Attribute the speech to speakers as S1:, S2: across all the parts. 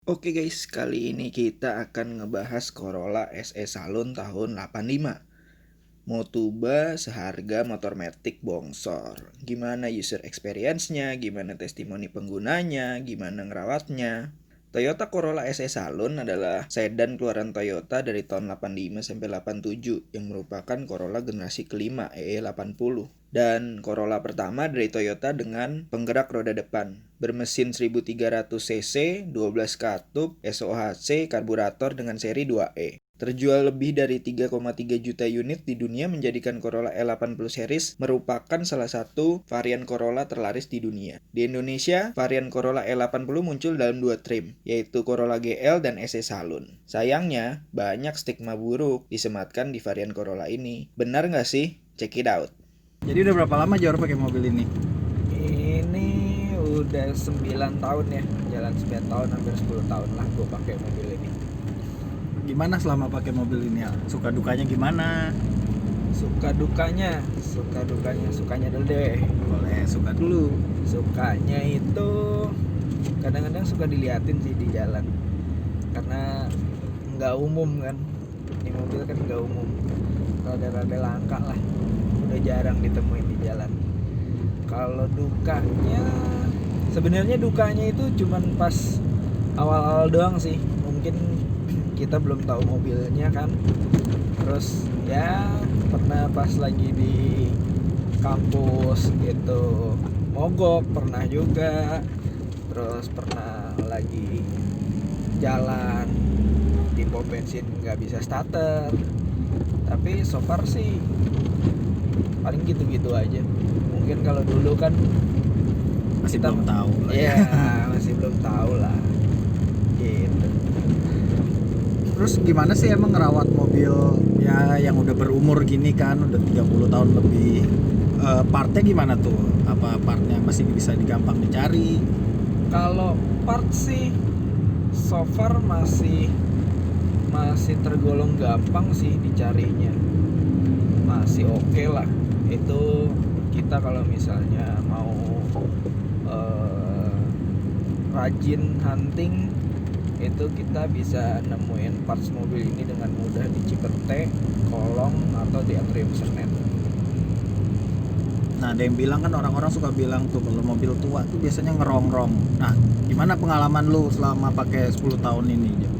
S1: Oke guys, kali ini kita akan ngebahas Corolla SE Saloon tahun 85. Motuba seharga motor matic bongsor. Gimana user experience-nya, gimana testimoni penggunanya, gimana ngerawatnya. Toyota Corolla SE Saloon adalah sedan keluaran Toyota dari tahun 85 sampai 87 yang merupakan Corolla generasi kelima EE80 dan Corolla pertama dari Toyota dengan penggerak roda depan, bermesin 1300 cc, 12 katup, SOHC, karburator dengan seri 2E. Terjual lebih dari 3,3 juta unit di dunia menjadikan Corolla E80 series merupakan salah satu varian Corolla terlaris di dunia. Di Indonesia, varian Corolla E80 muncul dalam dua trim, yaitu Corolla GL dan SE Saloon. Sayangnya, banyak stigma buruk disematkan di varian Corolla ini. Benar nggak sih? Check it out.
S2: Jadi udah berapa lama Jor pakai mobil ini?
S3: Ini udah 9 tahun ya, jalan 9 tahun, hampir 10 tahun lah gue pakai mobil ini.
S2: Gimana selama pakai mobil ini ya? Suka dukanya gimana?
S3: Suka dukanya dulu deh.
S2: Boleh, suka dulu.
S3: Sukanya itu kadang-kadang suka diliatin sih di jalan, karena nggak umum kan. Ini mobil kan nggak umum, rada-rada langka lah, udah jarang ditemuin di jalan. Kalau dukanya, sebenarnya dukanya itu cuman pas awal-awal doang sih. Mungkin kita belum tahu mobilnya kan. Terus ya pernah pas lagi di kampus gitu mogok, pernah juga. Terus pernah lagi jalan di pom bensin nggak bisa starter. Tapi so far sih paling gitu-gitu aja. Mungkin kalau dulu kan
S2: Masih
S3: kita
S2: belum tahu lah
S3: ya. Masih belum tahu lah gitu.
S2: Terus gimana sih emang ngerawat mobil ya yang udah berumur gini kan, udah 30 tahun lebih? Partnya gimana tuh? Apa partnya masih bisa digampang dicari?
S3: Kalau part sih so far masih tergolong gampang sih dicarinya, masih oke lah. Itu kita kalau misalnya mau rajin hunting, itu kita bisa nemuin parts mobil ini dengan mudah di Cipete, Kolong, atau di Atrium Senen.
S2: Nah, ada yang bilang kan, orang-orang suka bilang tuh kalau mobil tua tuh biasanya ngerongrong. Nah, gimana pengalaman lu selama pakai 10 tahun ini, Jor?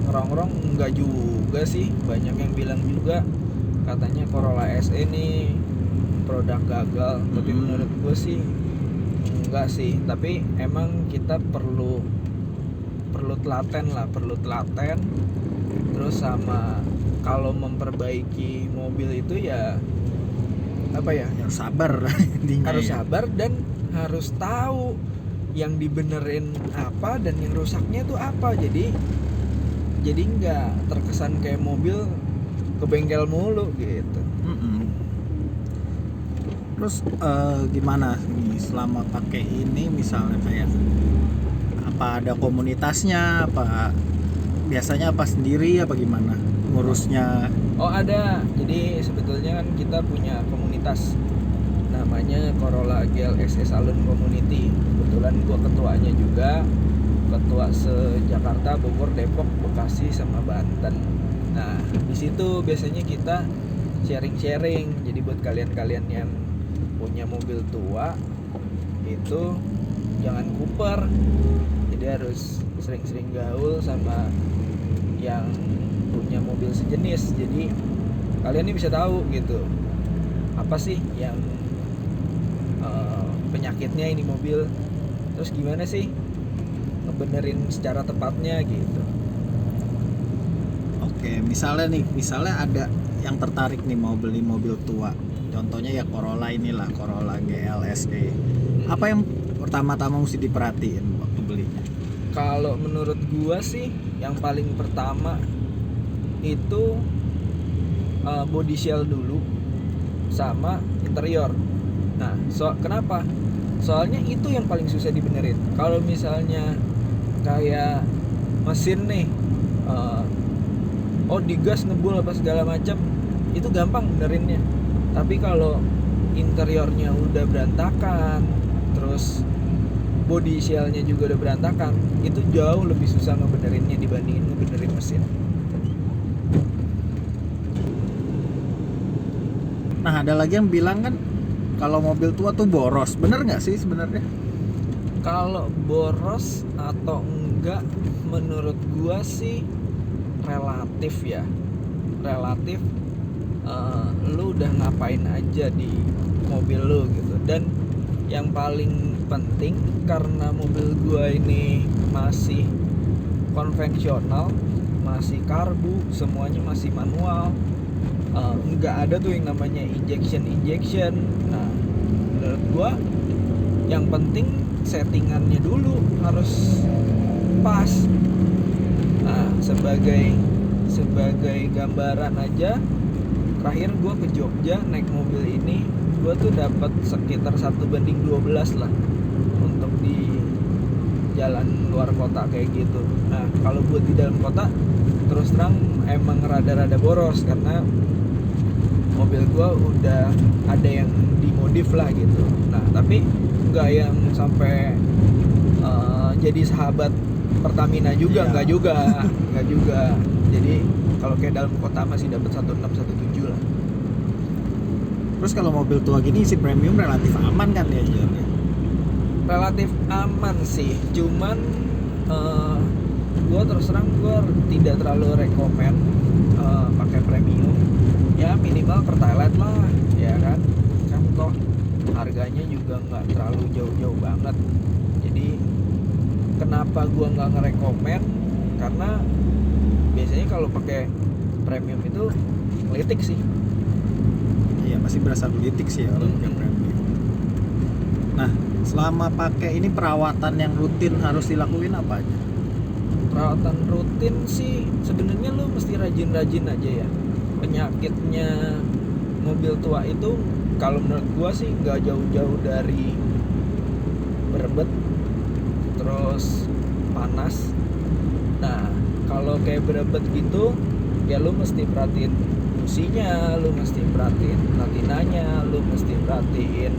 S3: Ngerongrong enggak juga sih, banyak yang bilang juga katanya Corolla SE ini produk gagal. Tapi menurut gue sih enggak sih, tapi emang kita perlu telaten. Terus sama kalau memperbaiki mobil itu ya apa ya,
S2: Harus sabar. Intinya
S3: harus
S2: ya.
S3: sabar dan harus tahu yang dibenerin apa dan yang rusaknya itu apa. Jadi nggak terkesan kayak mobil ke bengkel mulu gitu.
S2: Terus gimana nih selama pakai ini, misalnya kayak apa ada komunitasnya, apa biasanya apa sendiri, apa gimana ngurusnya?
S3: Oh ada, jadi sebetulnya kan kita punya komunitas namanya Corolla GLSE Saloon Community. Kebetulan gua ketuanya juga, ketua se-Jakarta, Bogor, Depok, Bekasi, sama Banten. Nah di situ biasanya kita sharing-sharing. Jadi buat kalian-kalian yang punya mobil tua itu jangan kuper, jadi harus sering-sering gaul sama yang punya mobil sejenis. Jadi kalian ini bisa tahu gitu apa sih yang penyakitnya ini mobil, terus gimana sih ngebenerin secara tepatnya gitu.
S2: Oke, misalnya ada yang tertarik nih mau beli mobil tua, contohnya ya Corolla inilah, Corolla GLSE. Apa yang pertama-tama mesti diperhatiin waktu belinya?
S3: Kalau menurut gua sih yang paling pertama itu body shell dulu sama interior. Nah, kenapa? Soalnya itu yang paling susah dibenerin. Kalau misalnya kayak mesin nih, digas ngebul apa segala macam, itu gampang benerinnya. Tapi kalau interiornya udah berantakan, terus body shellnya juga udah berantakan, itu jauh lebih susah ngebenerinnya dibandingin ngebenerin mesin.
S2: Nah, ada lagi yang bilang kan kalau mobil tua tuh boros. Bener nggak sih sebenarnya?
S3: Kalau boros atau enggak, menurut gua sih relatif ya. Relatif, lu udah ngapain aja di mobil lu gitu. Dan yang paling penting, karena mobil gua ini masih konvensional, masih karbu, semuanya masih manual, nggak ada tuh yang namanya injection. Nah, menurut gua yang penting settingannya dulu harus pas. Nah, sebagai gambaran aja, terakhir gua ke Jogja naik mobil ini, gua tuh dapat sekitar 1:12 lah untuk di jalan luar kota kayak gitu. Nah, kalau buat di dalam kota terus terang emang rada-rada boros, karena mobil gua udah ada yang dimodif lah gitu. Nah, tapi nggak yang sampai jadi sahabat Pertamina juga,
S2: Iya.
S3: nggak juga. Jadi kalau kayak dalam kota masih dapat 16 17 lah.
S2: Terus kalau mobil tua gini isi premium relatif aman kan ya, Jor?
S3: Relatif aman sih, cuman gua terus terang gua tidak terlalu rekomen pakai premium. Ya minimal Pertalite lah, ya kan toh harganya juga nggak terlalu jauh-jauh banget. Jadi kenapa gua nggak ngerekomen, karena biasanya kalau pakai premium itu ngelitik sih.
S2: Iya, masih berasa gelitik sih ya kalau pakai premium. Nah, selama pakai ini perawatan yang rutin harus dilakuin apa aja?
S3: Perawatan rutin sih sebenarnya lu mesti rajin-rajin aja ya. Penyakitnya mobil tua itu kalau menurut gua sih nggak jauh-jauh dari berebet, terus panas. Nah, kalau kayak berebet gitu ya lu mesti perhatiin businya, lu mesti perhatiin platinanya, lu mesti perhatiin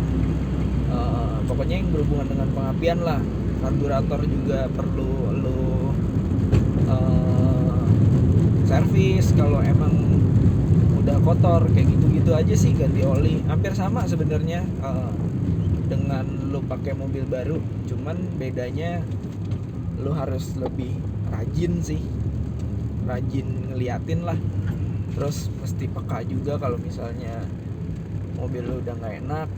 S3: pokoknya yang berhubungan dengan pengapian lah. Karburator juga perlu lu servis kalau emang udah kotor, kayak gitu-gitu aja sih. Ganti oli hampir sama sebenarnya dengan lu pakai mobil baru, cuman bedanya lu harus lebih rajin sih, rajin ngeliatin lah. Terus mesti peka juga kalau misalnya mobil lu udah nggak enak,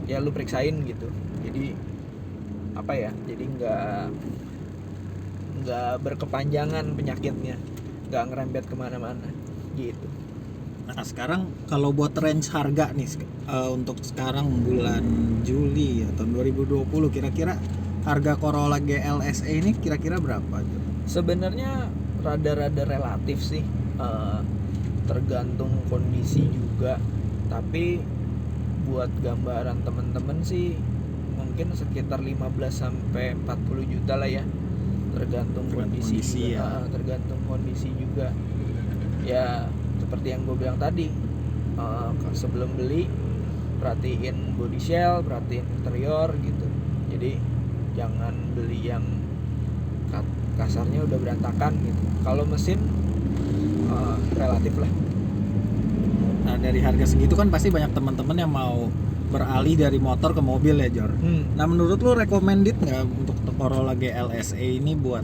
S3: ya lu periksain gitu. Jadi apa ya, jadi nggak berkepanjangan penyakitnya, nggak ngerembet kemana-mana gitu.
S2: Nah, sekarang kalau buat range harga nih untuk sekarang bulan Juli ya, tahun 2020, kira-kira harga Corolla GLSE ini kira-kira berapa, Jor?
S3: Sebenarnya rada-rada relatif sih, tergantung kondisi juga. Tapi buat gambaran temen-temen sih mungkin sekitar 15 sampai 40 juta lah ya, tergantung kondisi juga.
S2: ya.
S3: Tergantung kondisi juga. Ya seperti yang gue bilang tadi, sebelum beli perhatiin body shell, perhatiin interior gitu. Jadi jangan beli yang kasarnya udah berantakan gitu. Kalau mesin relatif lah.
S2: Nah, dari harga segitu kan pasti banyak teman-teman yang mau beralih dari motor ke mobil ya, Jor. Nah, menurut lu recommended nggak untuk Corolla GLSE ini buat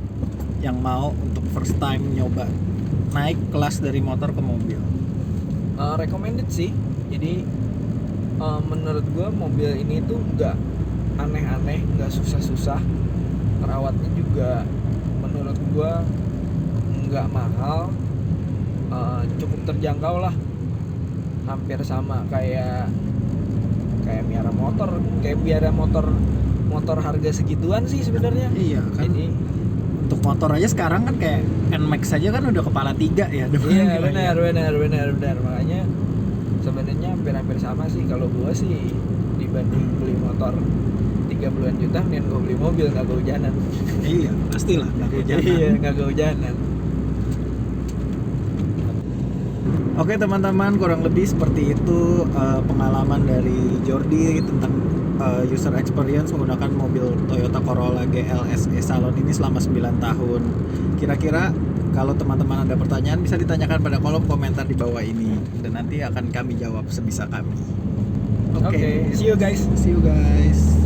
S2: yang mau untuk first time nyoba naik kelas dari motor ke mobil?
S3: Recommended sih. Jadi menurut gue mobil ini tuh nggak aneh-aneh, nggak susah-susah. Perawatnya juga menurut gue nggak mahal, cukup terjangkau lah. Hampir sama kayak Miara motor harga segituan sih sebenarnya.
S2: Iya kan.
S3: Jadi
S2: Untuk motor aja sekarang kan kayak NMAX saja kan udah kepala 3 ya.
S3: iya benar. Makanya sebenarnya hampir sama sih kalau gua sih. Dibanding beli motor 30-an juta, mending gua beli mobil nggak kehujanan.
S2: Iya, pastilah nggak kehujanan.
S3: Iya, nggak kehujanan.
S2: Oke teman-teman, kurang lebih seperti itu pengalaman dari Jordi tentang user experience menggunakan mobil Toyota Corolla GLS Salon ini selama 9 tahun. Kira-kira kalau teman-teman ada pertanyaan bisa ditanyakan pada kolom komentar di bawah ini dan nanti akan kami jawab sebisa kami.
S3: Oke, see you guys.
S2: See you guys.